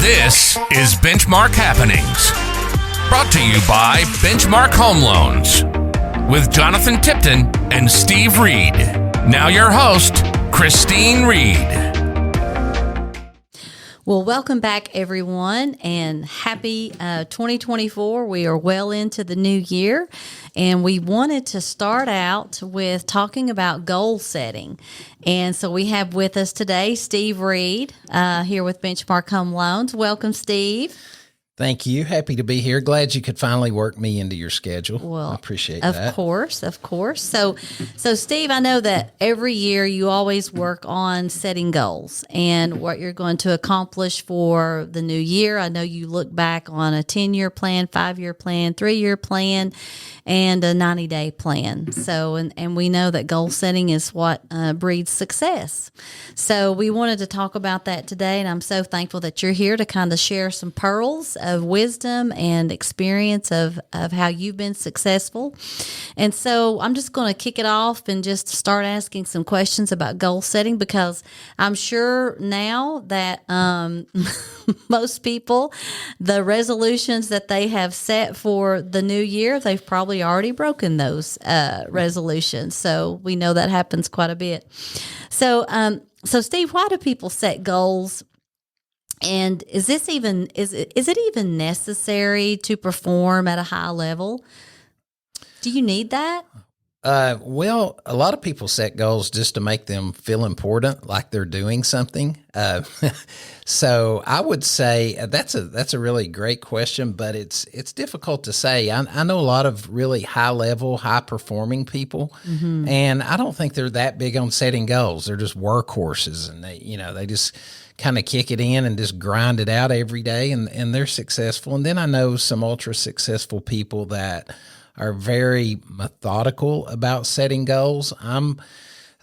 This is Benchmark Happenings, brought to you by Benchmark Home Loans, with Jonathan Tipton and Steve Reed. Now your host, Christine Reed. Well, welcome back, everyone, and happy 2024. We are well into the new year, and we wanted to start out with talking about goal setting. And so we have with us today Steve Reed here with Benchmark Home Loans. Welcome, Steve. Thank you. Happy to be here. Glad you could finally work me into your schedule. Well, I appreciate that. Of course. So Steve, I know that every year you always work on setting goals and what you're going to accomplish for the new year. I know you look back on a 10-year plan, 5-year plan, 3-year plan, and a 90-day plan. So, and we know that goal setting is what breeds success. So we wanted to talk about that today, and I'm so thankful that you're here to kind of share some pearls of wisdom and experience of how you've been successful. And so I'm just going to kick it off and just start asking some questions about goal setting, because I'm sure now that most people, the resolutions that they have set for the new year, they've probably already broken those resolutions. So we know that happens quite a bit. So Steve, why do people set goals? And is it even necessary to perform at a high level? Do you need that? Well, a lot of people set goals just to make them feel important, like they're doing something. So I would say that's a really great question, but it's difficult to say. I know a lot of really high level, high performing people, and I don't think they're that big on setting goals. They're just workhorses, and they just kind of kick it in and just grind it out every day, and they're successful. And then I know some ultra successful people that are very methodical about setting goals. I'm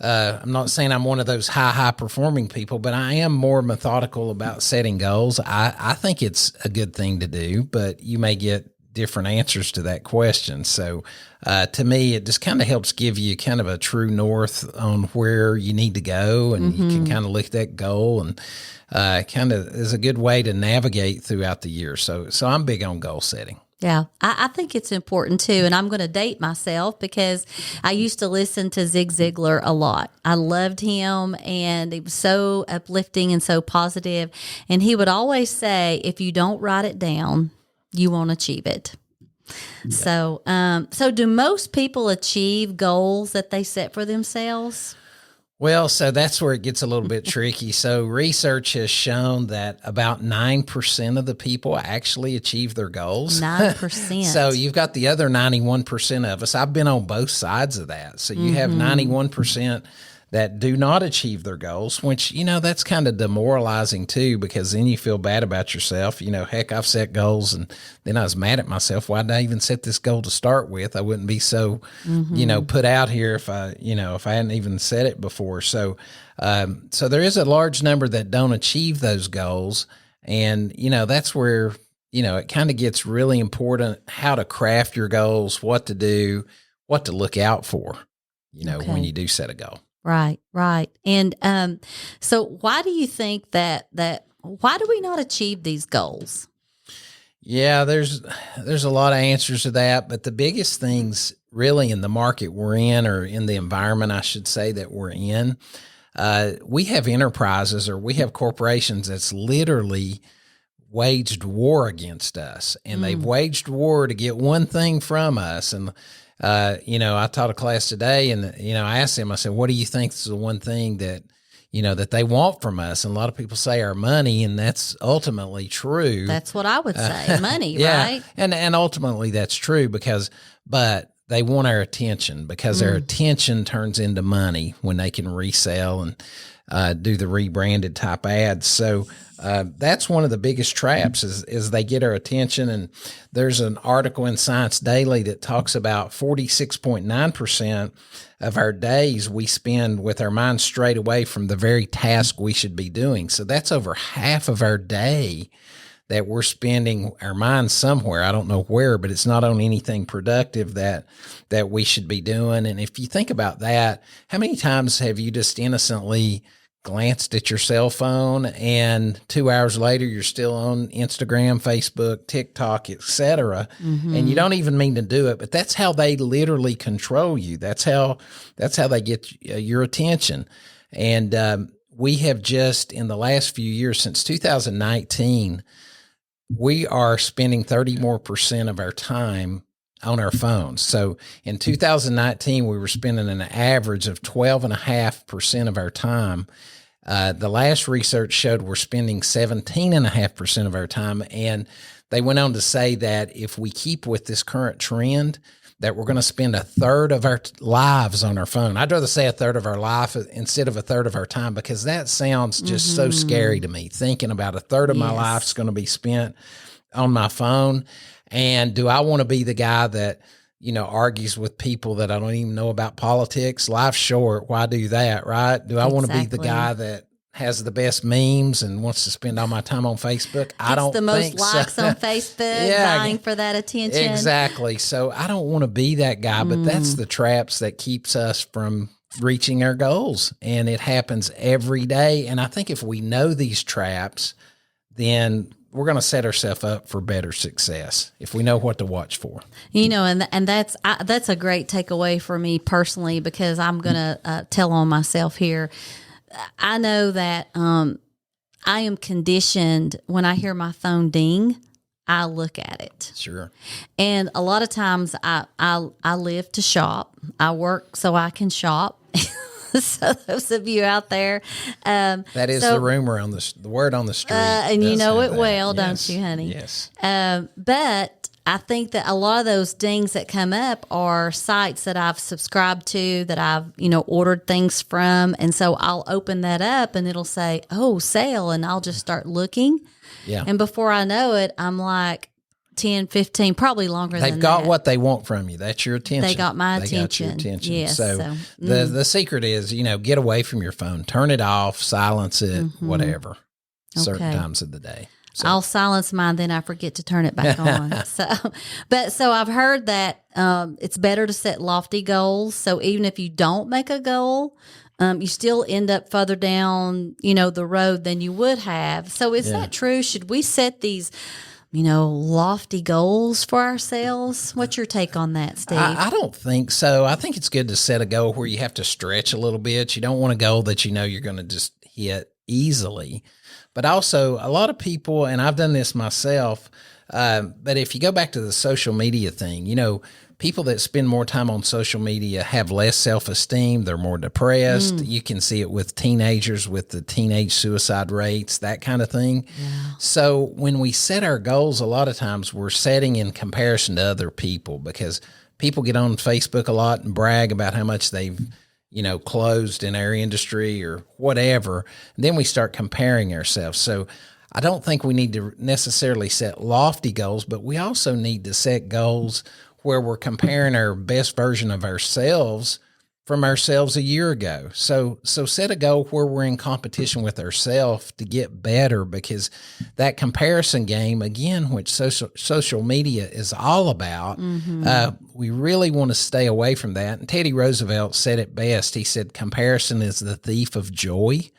not saying I'm one of those high performing people, but I am more methodical about setting goals. I think it's a good thing to do, but you may get different answers to that question. So to me, it just kind of helps give you kind of a true north on where you need to go, and you can kind of look at that goal, and kind of is a good way to navigate throughout the year. So I'm big on goal setting. Yeah, I think it's important too. And I'm going to date myself because I used to listen to Zig Ziglar a lot. I loved him, and he was so uplifting and so positive. And he would always say, if you don't write it down, you won't achieve it. Yeah. So do most people achieve goals that they set for themselves? Well, so that's where it gets a little bit tricky. So research has shown that about 9% of the people actually achieve their goals. 9%. So you've got the other 91% of us. I've been on both sides of that. So you have 91% that do not achieve their goals, which, that's kind of demoralizing too, because then you feel bad about yourself. Heck, I've set goals, and then I was mad at myself. Why did I even set this goal to start with? I wouldn't be so, put out here if I hadn't even set it before. So there is a large number that don't achieve those goals. And, that's where, it kind of gets really important how to craft your goals, what to do, what to look out for, when you do set a goal. Right. And so why do you think that why do we not achieve these goals? Yeah, there's a lot of answers to that, but the biggest things really in the market we're in, or in the environment, I should say, that we're in, we have enterprises, or we have corporations that's literally waged war against us, and they've waged war to get one thing from us. And I taught a class today, and, I asked them, I said, what do you think is the one thing that, that they want from us? And a lot of people say our money, and that's ultimately true. That's what I would say, money, yeah, right? And ultimately that's true, but they want our attention, because their attention turns into money when they can resell and do the rebranded type ads. So that's one of the biggest traps is they get our attention. And there's an article in Science Daily that talks about 46.9% of our days we spend with our minds straight away from the very task we should be doing. So that's over half of our day that we're spending our minds somewhere. I don't know where, but it's not on anything productive that we should be doing. And if you think about that, how many times have you just innocently glanced at your cell phone, and 2 hours later you're still on Instagram, Facebook, TikTok, etc. And you don't even mean to do it, but that's how they literally control you. That's how they get your attention. And we have just, in the last few years, since 2019, we are spending 30% more of our time on our phones. So in 2019, we were spending an average of 12.5% of our time. The last research showed we're spending 17.5% of our time. And they went on to say that if we keep with this current trend, that we're going to spend a third of our lives on our phone. I'd rather say a third of our life instead of a third of our time, because that sounds just so scary to me, thinking about a third of my life's going to be spent on my phone. And do I want to be the guy that, argues with people that I don't even know about politics? Life's short. Why do that, right? Do I want to be the guy that has the best memes and wants to spend all my time on Facebook? I don't think so. The most likes on Facebook, vying for that attention. Exactly. So I don't want to be that guy, but that's the traps that keeps us from reaching our goals. And it happens every day. And I think if we know these traps, then we're going to set ourselves up for better success if we know what to watch for. And that's a great takeaway for me personally, because I'm going to tell on myself here. I know that I am conditioned when I hear my phone ding, I look at it. Sure. And a lot of times I live to shop. I work so I can shop. So those of you out there, that is the rumor on the word on the street, and you know it well, don't you, honey? Yes. But I think that a lot of those dings that come up are sites that I've subscribed to, that I've ordered things from, and so I'll open that up and it'll say, "Oh, sale," and I'll just start looking. Yeah. And before I know it, I'm like 10, 15, probably longer than that. They've got what they want from you. That's your attention. They got my attention. Got your attention. Yes. So the secret is, get away from your phone. Turn it off, silence it, whatever, certain times of the day. So. I'll silence mine, then I forget to turn it back on. So I've heard that it's better to set lofty goals. So even if you don't make a goal, you still end up further down, the road than you would have. So is that true? Should we set these lofty goals for ourselves? What's your take on that, Steve? I don't think so. I think it's good to set a goal where you have to stretch a little bit. You don't want a goal that you're going to just hit easily. But also, a lot of people, and I've done this myself, but if you go back to the social media thing, people that spend more time on social media have less self-esteem. They're more depressed. You can see it with teenagers, with the teenage suicide rates, that kind of thing. Yeah. So when we set our goals, a lot of times we're setting in comparison to other people, because people get on Facebook a lot and brag about how much they've closed in our industry or whatever. And then we start comparing ourselves. So I don't think we need to necessarily set lofty goals, but we also need to set goals where we're comparing our best version of ourselves from ourselves a year ago. So set a goal where we're in competition with ourselves to get better, because that comparison game, again, which social media is all about, we really want to stay away from that. And Teddy Roosevelt said it best. He said, comparison is the thief of joy.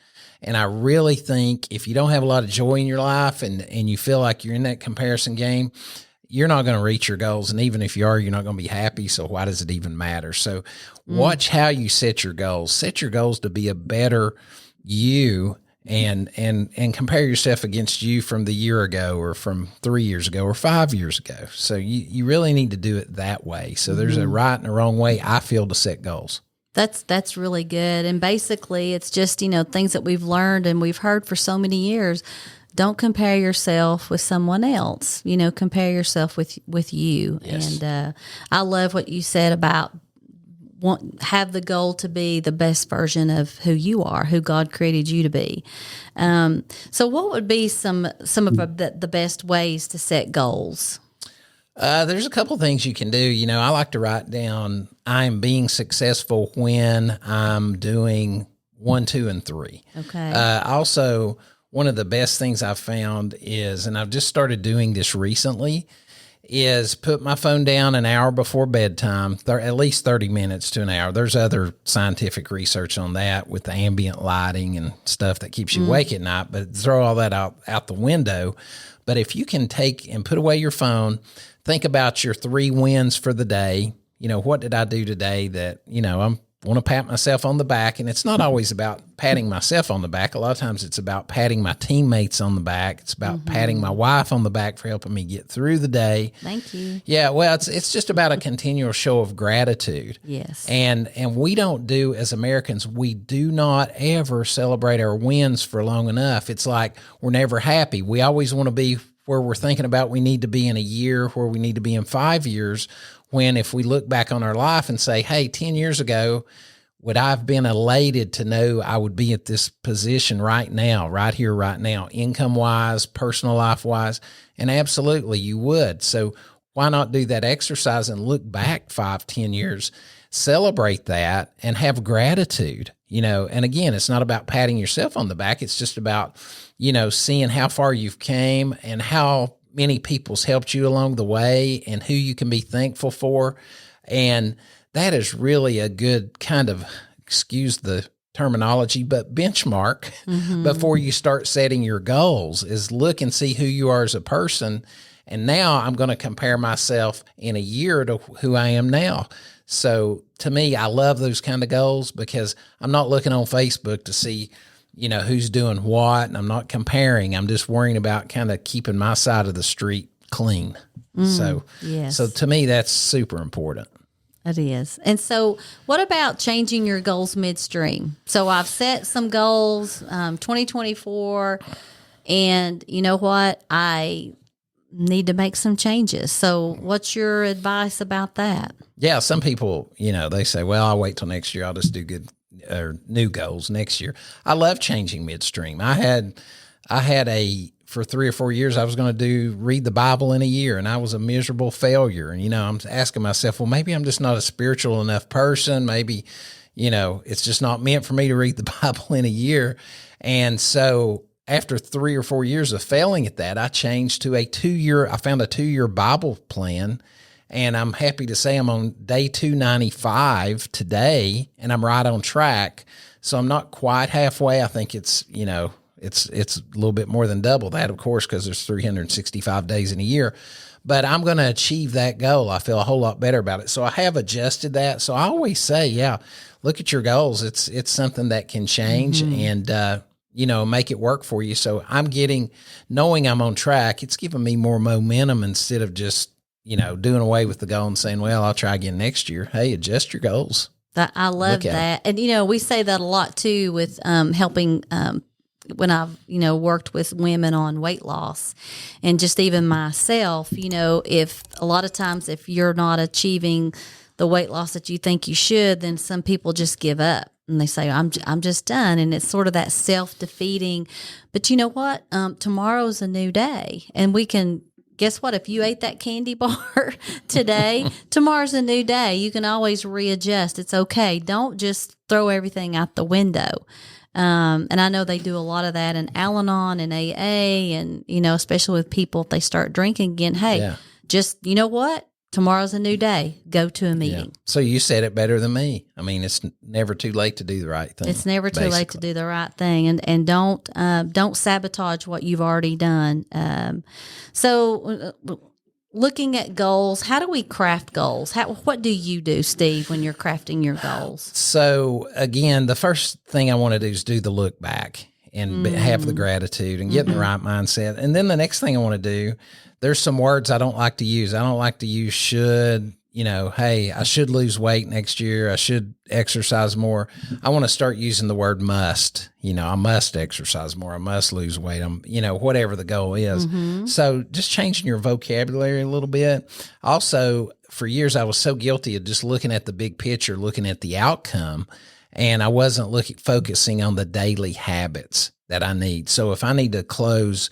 And I really think if you don't have a lot of joy in your life and you feel like you're in that comparison game, you're not going to reach your goals. And even if you are, you're not going to be happy. So why does it even matter? So watch how you set your goals. Set your goals to be a better you, and compare yourself against you from the year ago or from 3 years ago or 5 years ago. So you really need to do it that way. So there's a right and a wrong way, I feel, to set goals. That's really good. And basically it's just, things that we've learned and we've heard for so many years. Don't compare yourself with someone else, compare yourself with you. Yes. And I love what you said about have the goal to be the best version of who you are, who God created you to be. So what would be some of the best ways to set goals? There's a couple things you can do. I like to write down, I'm being successful when I'm doing 1, 2, and 3. Okay. Also, one of the best things I've found is, and I've just started doing this recently, is put my phone down an hour before bedtime, at least 30 minutes to an hour. There's other scientific research on that with the ambient lighting and stuff that keeps you awake at night, but throw all that out the window. But if you can take and put away your phone, think about your 3 wins for the day. What did I do today that, I want to pat myself on the back? And it's not always about patting myself on the back. A lot of times it's about patting my teammates on the back. It's about patting my wife on the back for helping me get through the day. Thank you. Yeah, well, it's just about a continual show of gratitude. Yes. And we don't do, as Americans, we do not ever celebrate our wins for long enough. It's like we're never happy. We always want to be where we're thinking about we need to be in a year, where we need to be in 5 years, when if we look back on our life and say, hey, 10 years ago, would I have been elated to know I would be at this position right now, right here, right now, income-wise, personal life-wise? And absolutely, you would. So why not do that exercise and look back 5, 10 years, celebrate that, and have gratitude? And again, it's not about patting yourself on the back. It's just about, seeing how far you've came and how many people's helped you along the way and who you can be thankful for. And that is really a good kind of, excuse the terminology, but benchmark before you start setting your goals, is look and see who you are as a person. And now I'm going to compare myself in a year to who I am now. So to me, I love those kind of goals because I'm not looking on Facebook to see, who's doing what, and I'm not comparing. I'm just worrying about kind of keeping my side of the street clean. So to me, that's super important. It is. And so what about changing your goals midstream? So I've set some goals, 2024, and you know what? I need to make some changes. So what's your advice about that? Yeah, some people, they say, well, I'll wait till next year. I'll just do good or new goals next year. I love changing midstream. I had for 3 or 4 years, I was going to read the Bible in a year, and I was a miserable failure. And, I'm asking myself, well, maybe I'm just not a spiritual enough person. Maybe, it's just not meant for me to read the Bible in a year. And so after 3 or 4 years of failing at that, I changed to I found a 2-year Bible plan, and I'm happy to say I'm on day 295 today, and I'm right on track. So I'm not quite halfway. I think it's, it's a little bit more than double that, of course, because there's 365 days in a year. But I'm going to achieve that goal. I feel a whole lot better about it. So I have adjusted that. So I always say, look at your goals. It's something that can change and, make it work for you. So knowing I'm on track, it's giving me more momentum instead of just, doing away with the goal and saying, well, I'll try again next year. Hey, adjust your goals. I love that. And, we say that a lot too with helping when I've, worked with women on weight loss and just even myself, if a lot of times if you're not achieving the weight loss that you think you should, then some people just give up and they say, I'm just done. And it's sort of that self-defeating, but you know what? Tomorrow's a new day, and we can, guess what? If you ate that candy bar today, tomorrow's a new day. You can always readjust. It's okay. Don't just throw everything out the window. And I know they do a lot of that in Al-Anon and AA and, especially with people, if they start drinking again, hey, just, you know what? Tomorrow's a new day. Go to a meeting. Yeah. So you said it better than me. I mean, it's never too late to do the right thing. It's never too late to do the right thing, and don't sabotage what you've already done. So looking at goals, how do we craft goals? What do you do, Steve, when you're crafting your goals? So again, the first thing I want to do is do the look back and have the gratitude and get in the right mindset. And then the next thing I want to do, there's some words I don't like to use. I don't like to use should, hey, I should lose weight next year. I should exercise more. I want to start using the word must. I must exercise more. I must lose weight. Whatever the goal is. So just changing your vocabulary a little bit. Also, for years, I was so guilty of just looking at the big picture, looking at the outcome, and I wasn't focusing on the daily habits that I need. So if I need to close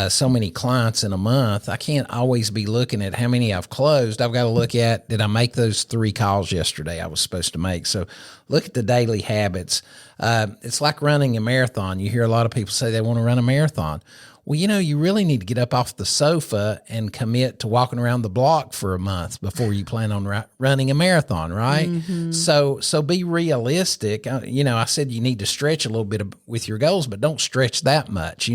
so many clients in a month, I can't always be looking at how many I've closed. I've got to look at, did I make those 3 calls yesterday I was supposed to make? So look at the daily habits. It's like running a marathon. You hear a lot of people say they want to run a marathon. Well, you really need to get up off the sofa and commit to walking around the block for a month before you plan on running a marathon, right? So be realistic. I said you need to stretch a little bit with your goals, but don't stretch that much.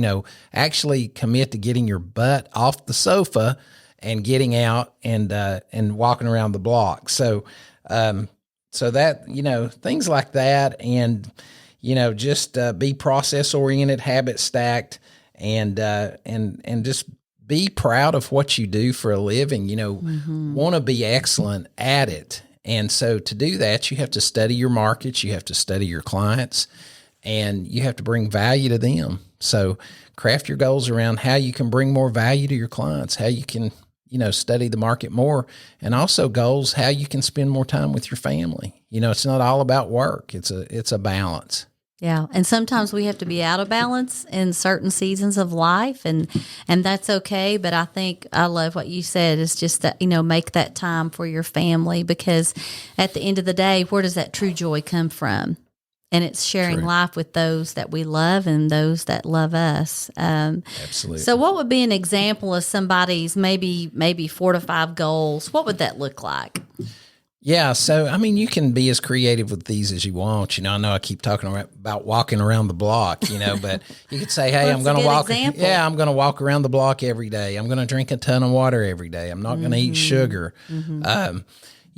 Actually commit to getting your butt off the sofa and getting out and walking around the block. So that, things like that, and just be process oriented, habit stacked. And just be proud of what you do for a living, want to be excellent at it. And so to do that, you have to study your markets, you have to study your clients, and you have to bring value to them. So craft your goals around how you can bring more value to your clients, how you can, study the market more, and also goals, how you can spend more time with your family. It's not all about work. It's a balance. Yeah. And sometimes we have to be out of balance in certain seasons of life, and that's okay. But I think I love what you said is just that, make that time for your family, because at the end of the day, where does that true joy come from? And it's sharing life with those that we love and those that love us. Absolutely. So what would be an example of somebody's maybe 4 to 5 goals? What would that look like? Yeah. So, you can be as creative with these as you want. I know I keep talking about walking around the block, but you could say, hey, I'm going to walk. Example. Yeah, I'm going to walk around the block every day. I'm going to drink a ton of water every day. I'm not going to eat sugar. I'm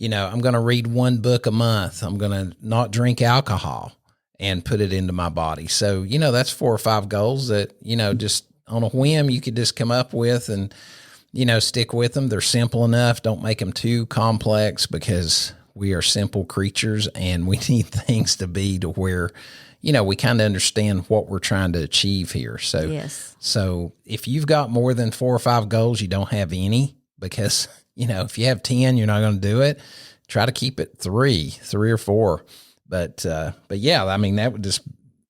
going to read 1 book a month. I'm going to not drink alcohol and put it into my body. So, that's 4 or 5 goals that, just on a whim, you could just come up with and, stick with them. They're simple enough. Don't make them too complex, because we are simple creatures and we need things to be to where, we kind of understand what we're trying to achieve here. So, yes. So if you've got more than 4 or 5 goals, you don't have any, because, if you have 10, you're not going to do it. Try to keep it 3 or 4. But yeah, that would just,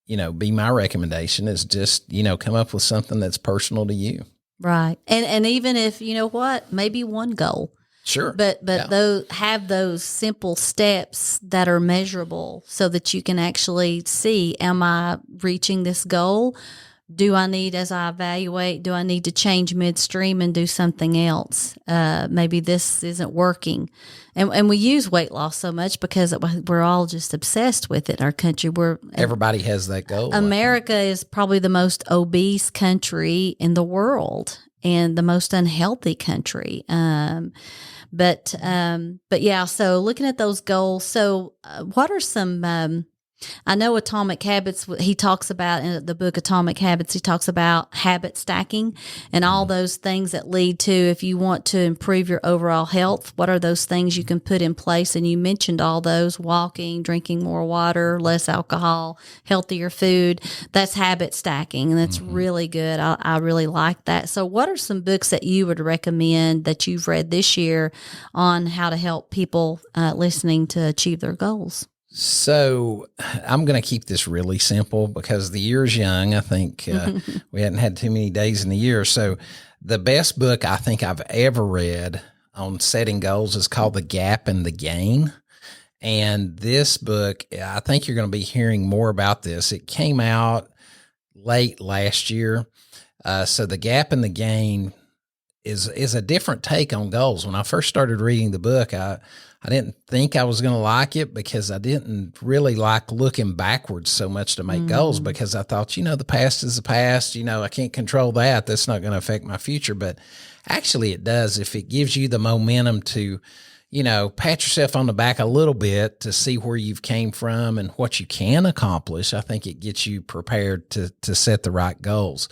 be my recommendation is just, come up with something that's personal to you. Right. And even if, maybe 1 goal. Sure. But have those simple steps that are measurable so that you can actually see, am I reaching this goal? As I evaluate, do I need to change midstream and do something else? Maybe this isn't working. And we use weight loss so much because we're all just obsessed with it in our country. Everybody has that goal. America is probably the most obese country in the world and the most unhealthy country. But yeah, so looking at those goals. So what are some, I know Atomic Habits, he talks about in the book Atomic Habits, he talks about habit stacking and all those things that lead to, if you want to improve your overall health, what are those things you can put in place? And you mentioned all those: walking, drinking more water, less alcohol, healthier food. That's habit stacking, and that's really good. I really like that. So what are some books that you would recommend that you've read this year on how to help people listening to achieve their goals? So I'm going to keep this really simple because the year is young. I think we hadn't had too many days in the year. So the best book I think I've ever read on setting goals is called The Gap and the Gain. And this book, I think you're going to be hearing more about this. It came out late last year. So The Gap and the Gain is a different take on goals. When I first started reading the book, I didn't think I was going to like it because I didn't really like looking backwards so much to make goals, because I thought, the past is the past. I can't control that. That's not going to affect my future. But actually it does. If it gives you the momentum to, pat yourself on the back a little bit to see where you've came from and what you can accomplish, I think it gets you prepared to set the right goals.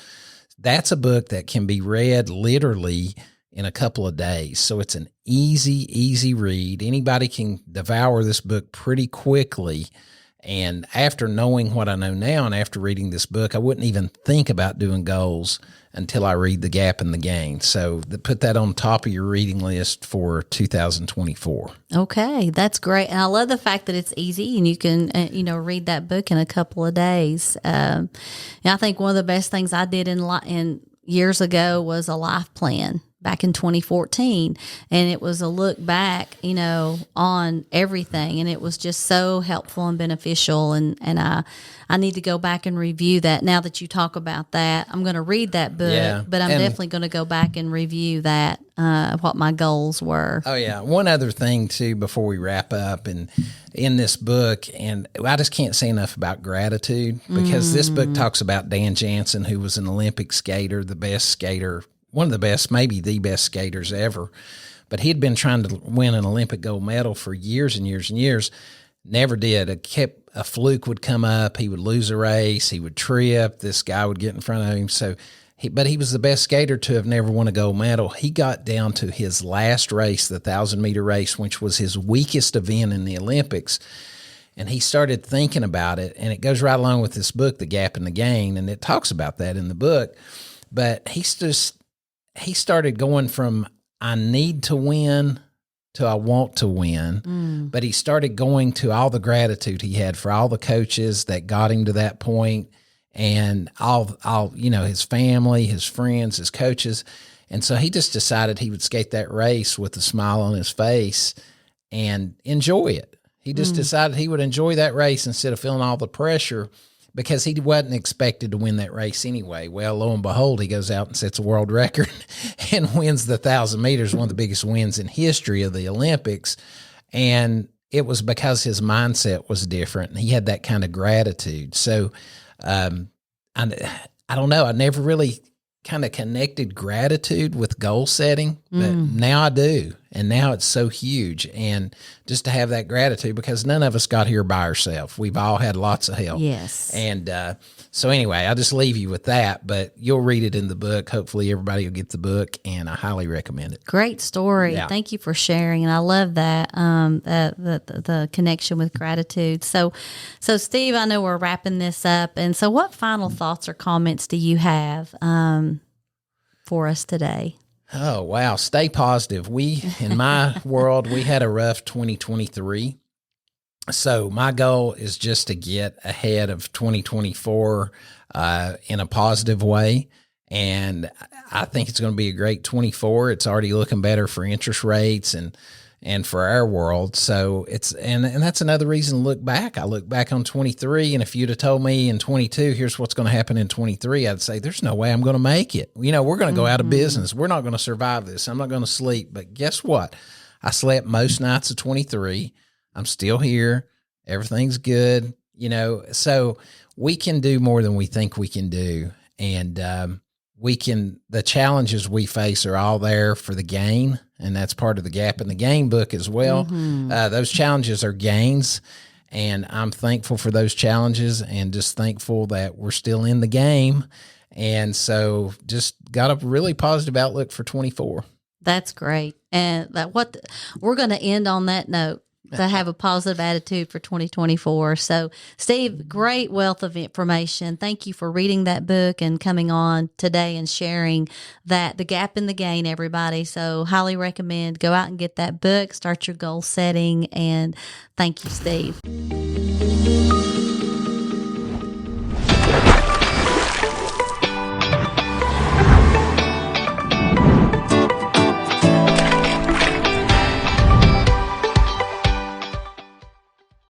That's a book that can be read literally in a couple of days. So it's an easy read. Anybody can devour this book pretty quickly. And after knowing what I know now and after reading this book, I wouldn't even think about doing goals until I read The Gap and the Gain. So put that on top of your reading list for 2024. Okay, that's great. And I love the fact that it's easy and you can, read that book in a couple of days. And I think one of the best things I did in years ago was a life plan, back in 2014, and it was a look back, on everything, and it was just so helpful and beneficial. And I need to go back and review that. Now that you talk about that, I'm going to read that book, but I'm definitely going to go back and review that, what my goals were. Oh yeah. One other thing too, before we wrap up, and in this book, and I just can't say enough about gratitude, because this book talks about Dan Jansen, who was an Olympic skater, the best skater, one of the best, maybe the best skaters ever. But he'd been trying to win an Olympic gold medal for years and years and years. Never did. A fluke would come up. He would lose a race. He would trip. This guy would get in front of him. But he was the best skater to have never won a gold medal. He got down to his last race, the 1,000-meter race, which was his weakest event in the Olympics. And he started thinking about it. And it goes right along with this book, The Gap and the Gain. And it talks about that in the book. But he started going from I need to win to I want to win. But he started going to all the gratitude he had for all the coaches that got him to that point, and all his family, his friends, his coaches. And so he just decided he would skate that race with a smile on his face and enjoy it. He just decided he would enjoy that race instead of feeling all the pressure, because he wasn't expected to win that race anyway. Well, lo and behold, he goes out and sets a world record and wins the 1,000 meters, one of the biggest wins in history of the Olympics. And it was because his mindset was different, and he had that kind of gratitude. So I don't know. I never really kind of connected gratitude with goal setting, but now I do. And now it's so huge. And just to have that gratitude, because none of us got here by ourselves. We've all had lots of help. Yes. And so anyway, I'll just leave you with that, but you'll read it in the book. Hopefully everybody will get the book, and I highly recommend it. Great story. Yeah. Thank you for sharing. And I love that, the connection with gratitude. So Steve, I know we're wrapping this up. And so what final thoughts or comments do you have for us today? Oh, wow. Stay positive. In my world, we had a rough 2023. So my goal is just to get ahead of 2024 in a positive way. And I think it's going to be a great 24. It's already looking better for interest rates and for our world. So and that's another reason to look back. I look back on 23, and if you'd have told me in 22, here's what's going to happen in 23, I'd say, there's no way I'm going to make it. We're going to go out of business. We're not going to survive this. I'm not going to sleep. But guess what? I slept most nights of 23. I'm still here. Everything's good. So we can do more than we think we can do. And, the challenges we face are all there for the gain, and that's part of the Gap in the Gain book as well. Those challenges are gains, and I'm thankful for those challenges, and just thankful that we're still in the game. And so just got a really positive outlook for 24. That's great. And we're going to end on that note, to have a positive attitude for 2024. So, Steve, great wealth of information. Thank you for reading that book and coming on today and sharing that, The Gap in the Gain, everybody. So, highly recommend go out and get that book, start your goal setting, and thank you, Steve.